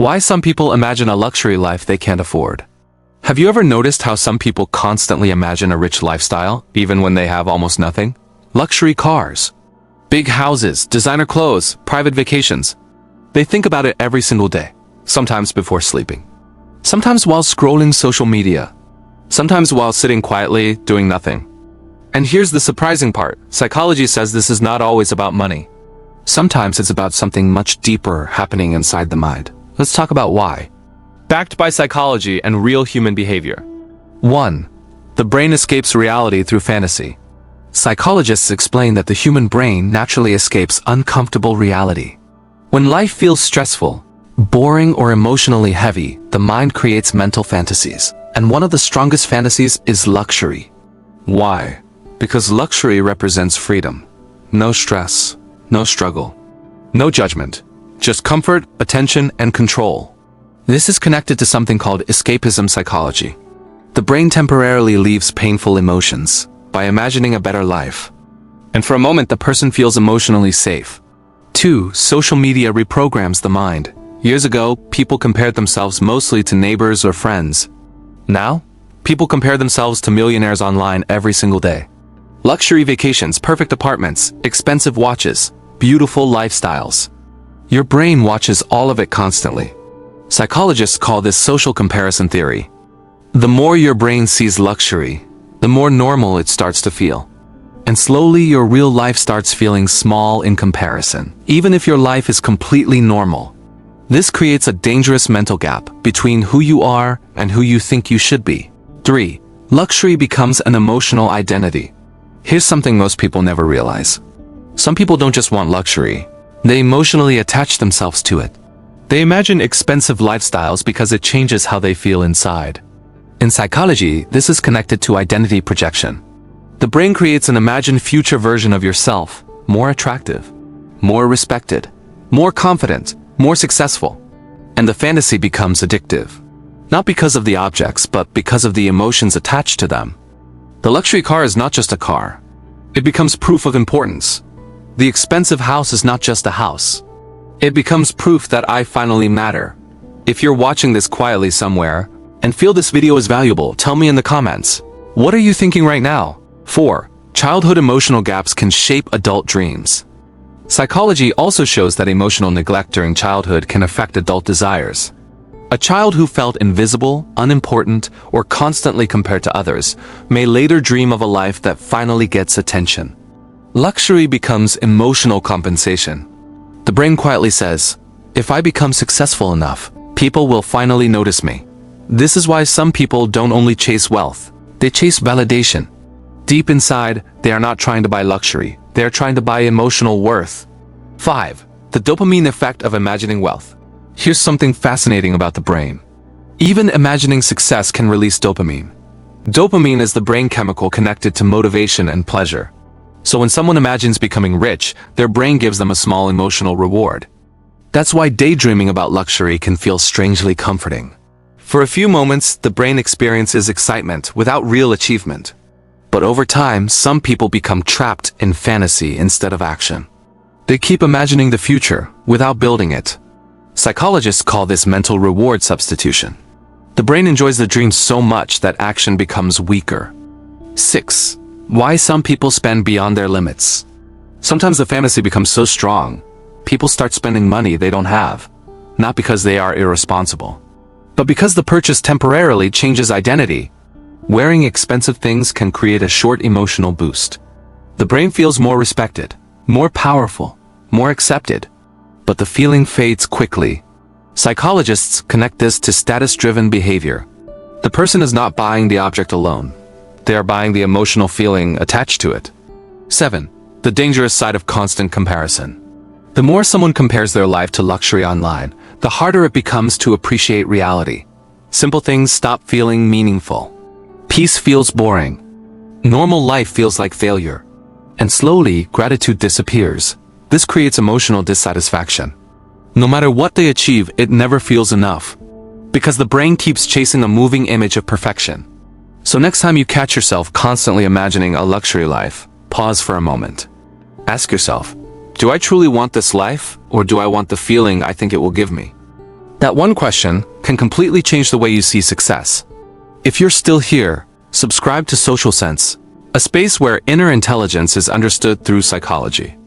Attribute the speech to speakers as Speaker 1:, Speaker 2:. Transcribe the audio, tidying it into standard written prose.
Speaker 1: Why some people imagine a luxury life they can't afford. Have you ever noticed how some people constantly imagine a rich lifestyle, even when they have almost nothing? Luxury cars, big houses, designer clothes, private vacations. They think about it every single day, sometimes before sleeping, sometimes while scrolling social media, sometimes while sitting quietly, doing nothing. And here's the surprising part. Psychology says this is not always about money. Sometimes it's about something much deeper happening inside the mind. Let's talk about why. Backed by psychology and real human behavior. 1. The brain escapes reality through fantasy. Psychologists explain that the human brain naturally escapes uncomfortable reality. When life feels stressful, boring, or emotionally heavy, the mind creates mental fantasies. And one of the strongest fantasies is luxury. Why? Because luxury represents freedom. No stress, no struggle, no judgment, just comfort, attention, and control. This is connected to something called escapism psychology. The brain temporarily leaves painful emotions by imagining a better life. And for a moment, the person feels emotionally safe. 2. Social media reprograms the mind. Years ago, people compared themselves mostly to neighbors or friends. Now, people compare themselves to millionaires online every single day. Luxury vacations, perfect apartments, expensive watches, beautiful lifestyles. Your brain watches all of it constantly. Psychologists call this social comparison theory. The more your brain sees luxury, the more normal it starts to feel. And slowly your real life starts feeling small in comparison, even if your life is completely normal. This creates a dangerous mental gap between who you are and who you think you should be. 3. Luxury becomes an emotional identity. Here's something most people never realize. Some people don't just want luxury. They emotionally attach themselves to it. They imagine expensive lifestyles because it changes how they feel inside. In psychology, this is connected to identity projection. The brain creates an imagined future version of yourself, more attractive, more respected, more confident, more successful. And the fantasy becomes addictive. Not because of the objects, but because of the emotions attached to them. The luxury car is not just a car. It becomes proof of importance. The expensive house is not just a house. It becomes proof that I finally matter. If you're watching this quietly somewhere and feel this video is valuable, tell me in the comments. What are you thinking right now? 4. Childhood emotional gaps can shape adult dreams. Psychology also shows that emotional neglect during childhood can affect adult desires. A child who felt invisible, unimportant, or constantly compared to others may later dream of a life that finally gets attention. Luxury becomes emotional compensation. The brain quietly says, if I become successful enough, people will finally notice me. This is why some people don't only chase wealth, they chase validation. Deep inside, they are not trying to buy luxury, they are trying to buy emotional worth. 5. The dopamine effect of imagining wealth. Here's something fascinating about the brain. Even imagining success can release dopamine. Dopamine is the brain chemical connected to motivation and pleasure. So when someone imagines becoming rich, their brain gives them a small emotional reward. That's why daydreaming about luxury can feel strangely comforting. For a few moments, the brain experiences excitement without real achievement. But over time, some people become trapped in fantasy instead of action. They keep imagining the future without building it. Psychologists call this mental reward substitution. The brain enjoys the dream so much that action becomes weaker. 6. Why some people spend beyond their limits. Sometimes the fantasy becomes so strong, people start spending money they don't have, not because they are irresponsible, but because the purchase temporarily changes identity. Wearing expensive things can create a short emotional boost. The brain feels more respected, more powerful, more accepted, but the feeling fades quickly. Psychologists connect this to status-driven behavior. The person is not buying the object alone. They are buying the emotional feeling attached to it. 7. The dangerous side of constant comparison. The more someone compares their life to luxury online, the harder it becomes to appreciate reality. Simple things stop feeling meaningful. Peace feels boring. Normal life feels like failure. And slowly, gratitude disappears. This creates emotional dissatisfaction. No matter what they achieve, it never feels enough. Because the brain keeps chasing a moving image of perfection. So next time you catch yourself constantly imagining a luxury life, pause for a moment. Ask yourself, do I truly want this life, or do I want the feeling I think it will give me? That one question can completely change the way you see success. If you're still here, subscribe to Social Sense, a space where inner intelligence is understood through psychology.